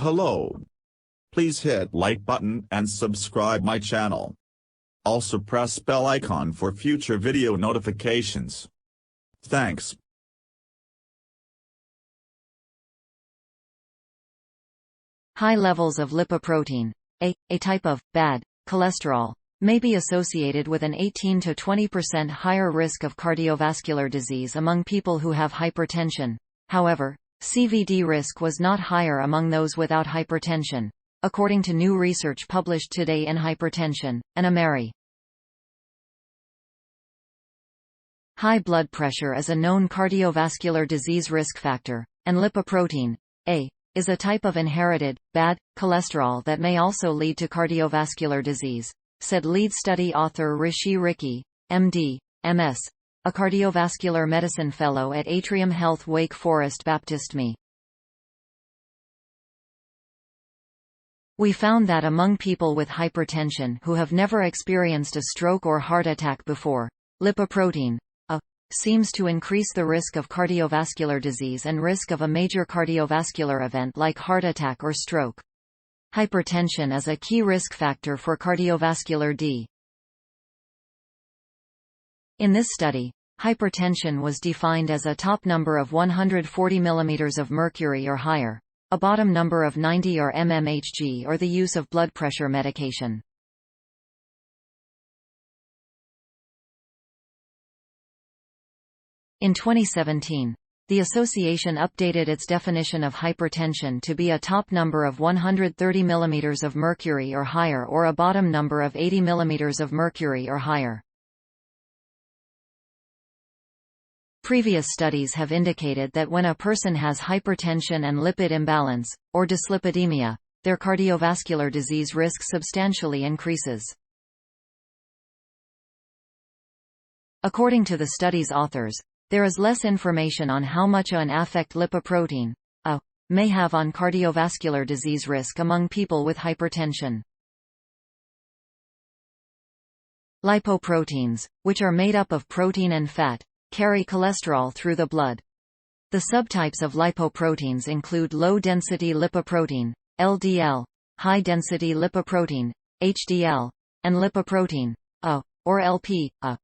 Hello. Please hit like button and subscribe my channel. Also press bell icon for future video notifications. Thanks. High levels of lipoprotein, a type of bad cholesterol, may be associated with an 18 to 20% higher risk of cardiovascular disease among people who have hypertension. However, CVD risk was not higher among those without hypertension, according to new research published today in Hypertension, and Ameri. High blood pressure is a known cardiovascular disease risk factor, and lipoprotein, A, is a type of inherited, bad, cholesterol that may also lead to cardiovascular disease, said lead study author Rishi Rikhi, MD, MS, a cardiovascular medicine fellow at Atrium Health Wake Forest Baptist Me. We found that among people with hypertension who have never experienced a stroke or heart attack before, lipoprotein, A, seems to increase the risk of cardiovascular disease and risk of a major cardiovascular event like heart attack or stroke. Hypertension is a key risk factor for cardiovascular D. In this study, hypertension was defined as a top number of 140 mm of mercury or higher, a bottom number of 90 or mmHg, or the use of blood pressure medication. In 2017, the association updated its definition of hypertension to be a top number of 130 mm of mercury or higher or a bottom number of 80 mm of mercury or higher. Previous studies have indicated that when a person has hypertension and lipid imbalance, or dyslipidemia, their cardiovascular disease risk substantially increases. According to the study's authors, there is less information on how much an affect lipoprotein, A, may have on cardiovascular disease risk among people with hypertension. Lipoproteins, which are made up of protein and fat, carry cholesterol through the blood. The subtypes of lipoproteins include low-density lipoprotein, LDL, high-density lipoprotein, HDL, and lipoprotein, A, or LP, A.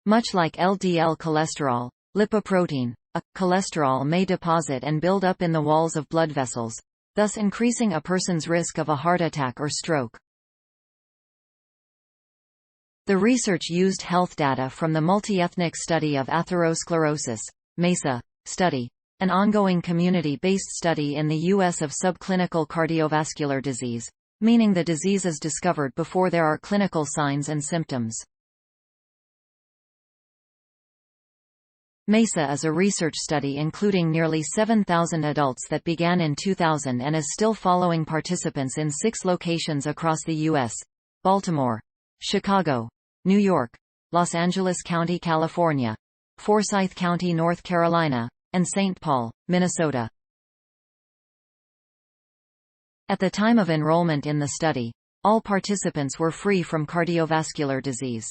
Much like LDL cholesterol, lipoprotein, A, cholesterol may deposit and build up in the walls of blood vessels, thus increasing a person's risk of a heart attack or stroke. The research used health data from the multi-ethnic study of atherosclerosis, MESA, study, an ongoing community-based study in the U.S. of subclinical cardiovascular disease, meaning the disease is discovered before there are clinical signs and symptoms. MESA is a research study including nearly 7,000 adults that began in 2000 and is still following participants in 6 locations across the U.S. Baltimore, Chicago, New York, Los Angeles County, California, Forsyth County, North Carolina, and St. Paul, Minnesota. At the time of enrollment in the study, all participants were free from cardiovascular disease.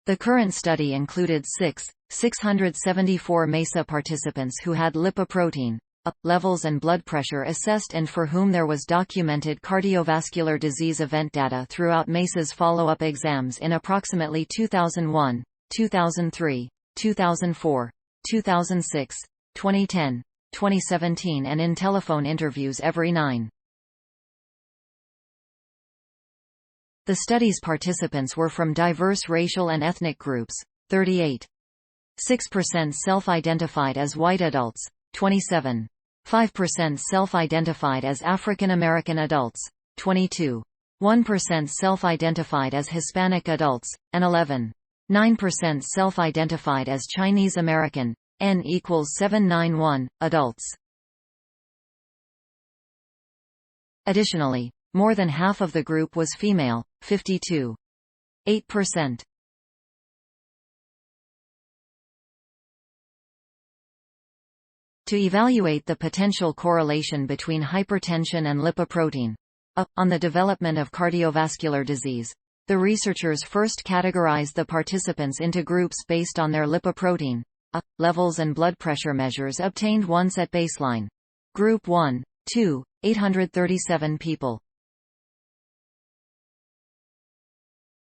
The current study included 674 MESA participants who had lipoprotein, A, levels and blood pressure assessed and for whom there was documented cardiovascular disease event data throughout MESA's follow-up exams in approximately 2001, 2003, 2004, 2006, 2010, 2017 and in telephone interviews every 9. The study's participants were from diverse racial and ethnic groups, 38.6% self-identified as white adults, 27.5% self-identified as African American adults, 22.1% self-identified as Hispanic adults, and 11.9% self-identified as Chinese American, N equals 791, adults. Additionally, more than half of the group was female, 52.8%. To evaluate the potential correlation between hypertension and lipoprotein, A, on the development of cardiovascular disease, the researchers first categorized the participants into groups based on their lipoprotein, levels and blood pressure measures obtained once at baseline. Group 1, 2, 837 people.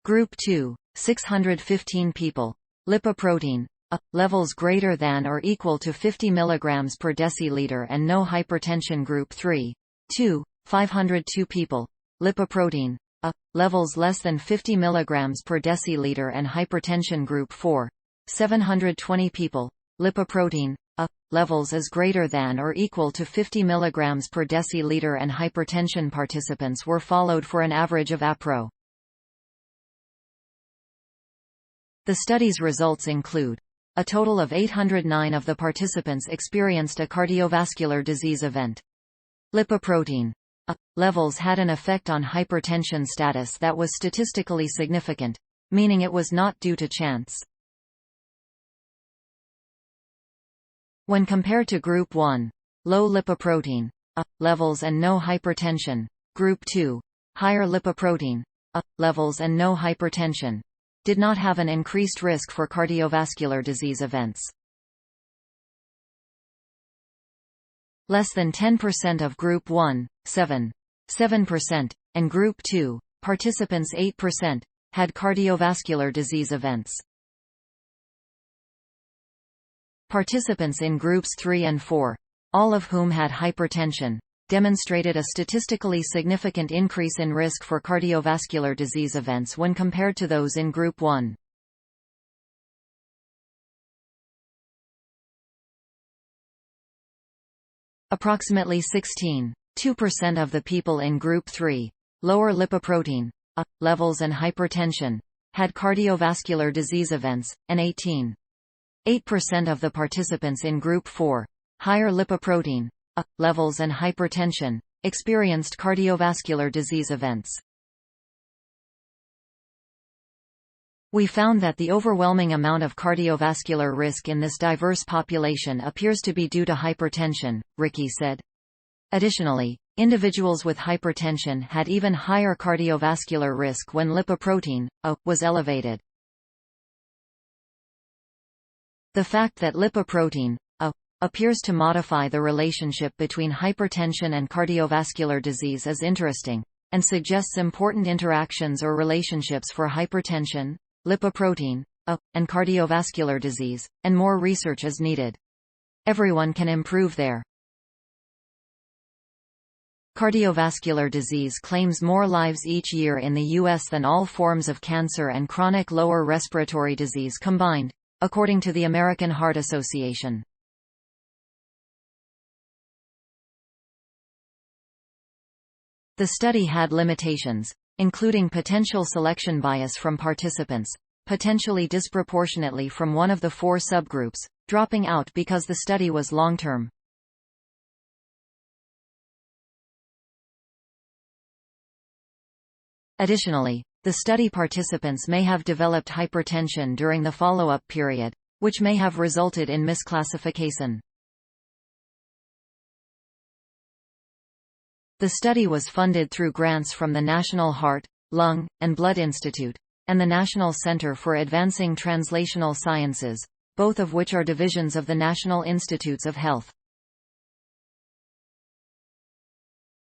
Group 2, 615 people. Lipoprotein, levels greater than or equal to 50 mg per deciliter and no hypertension. Group 3, 2, 502 people. Lipoprotein, levels less than 50 mg per deciliter and hypertension. Group 4, 720 people. Lipoprotein, levels is greater than or equal to 50 mg per deciliter and hypertension. Participants were followed for an average of APRO. The study's results include: a total of 809 of the participants experienced a cardiovascular disease event. Lipoprotein levels had an effect on hypertension status that was statistically significant, meaning it was not due to chance. When compared to Group 1, low lipoprotein levels and no hypertension, Group 2, higher lipoprotein levels and no hypertension, did not have an increased risk for cardiovascular disease events. Less than 10% of Group 1, 7%, and Group 2, participants 8%, had cardiovascular disease events. Participants in Groups 3 and 4, all of whom had hypertension, demonstrated a statistically significant increase in risk for cardiovascular disease events when compared to those in Group 1. Approximately 16.2% of the people in Group 3, lower lipoprotein levels and hypertension, had cardiovascular disease events, and 18.8% of the participants in Group 4, higher lipoprotein levels and hypertension, experienced cardiovascular disease events. We found that the overwhelming amount of cardiovascular risk in this diverse population appears to be due to hypertension, Rikhi said. Additionally, individuals with hypertension had even higher cardiovascular risk when lipoprotein was elevated. The fact that lipoprotein appears to modify the relationship between hypertension and cardiovascular disease is interesting, and suggests important interactions or relationships for hypertension, lipoprotein, and cardiovascular disease, and more research is needed. Everyone can improve their cardiovascular disease claims more lives each year in the U.S. than all forms of cancer and chronic lower respiratory disease combined, according to the American Heart Association. The study had limitations, including potential selection bias from participants, potentially disproportionately from one of the 4 subgroups, dropping out because the study was long-term. Additionally, the study participants may have developed hypertension during the follow-up period, which may have resulted in misclassification. The study was funded through grants from the National Heart, Lung, and Blood Institute, and the National Center for Advancing Translational Sciences, both of which are divisions of the National Institutes of Health.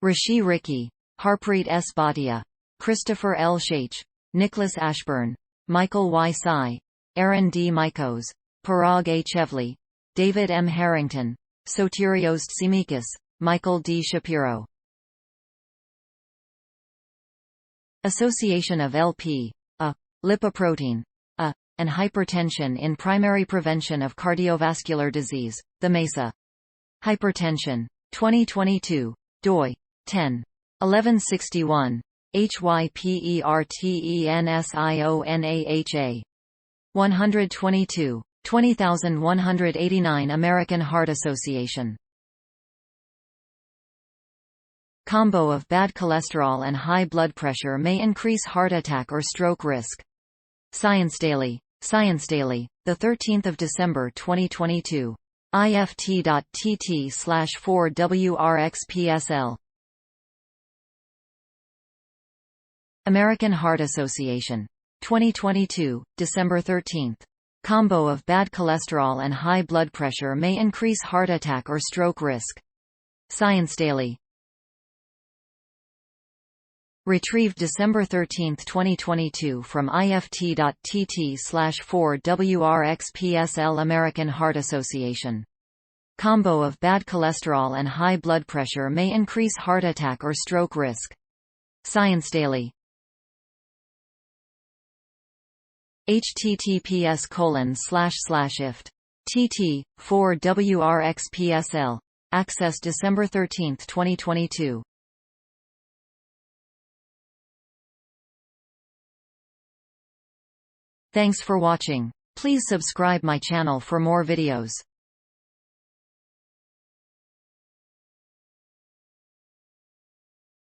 Rishi Rikhi, Harpreet S. Bhatia, Christopher L. Shaich, Nicholas Ashburn, Michael Y. Sai, Aaron D. Mikos, Parag A. Chevli, David M. Harrington, Sotirios Tsimikis, Michael D. Shapiro. Association of LP, lipoprotein, and hypertension in primary prevention of cardiovascular disease, the MESA. Hypertension. 2022. doi. 10.1161. HYPERTENSIONAHA. 122. 20189. American Heart Association. Combo of bad cholesterol and high blood pressure may increase heart attack or stroke risk. Science Daily, the 13th of December 2022. IFT.TT/4WRXPSL. American Heart Association. 2022, December 13th. Combo of bad cholesterol and high blood pressure may increase heart attack or stroke risk. Science Daily. Retrieved December 13, 2022 from ift.tt/4WRXPSL American Heart Association. Combo of bad cholesterol and high blood pressure may increase heart attack or stroke risk. Science Daily. https://ift.tt/4WRXPSL. Access December 13, 2022. Thanks for watching. Please subscribe my channel for more videos.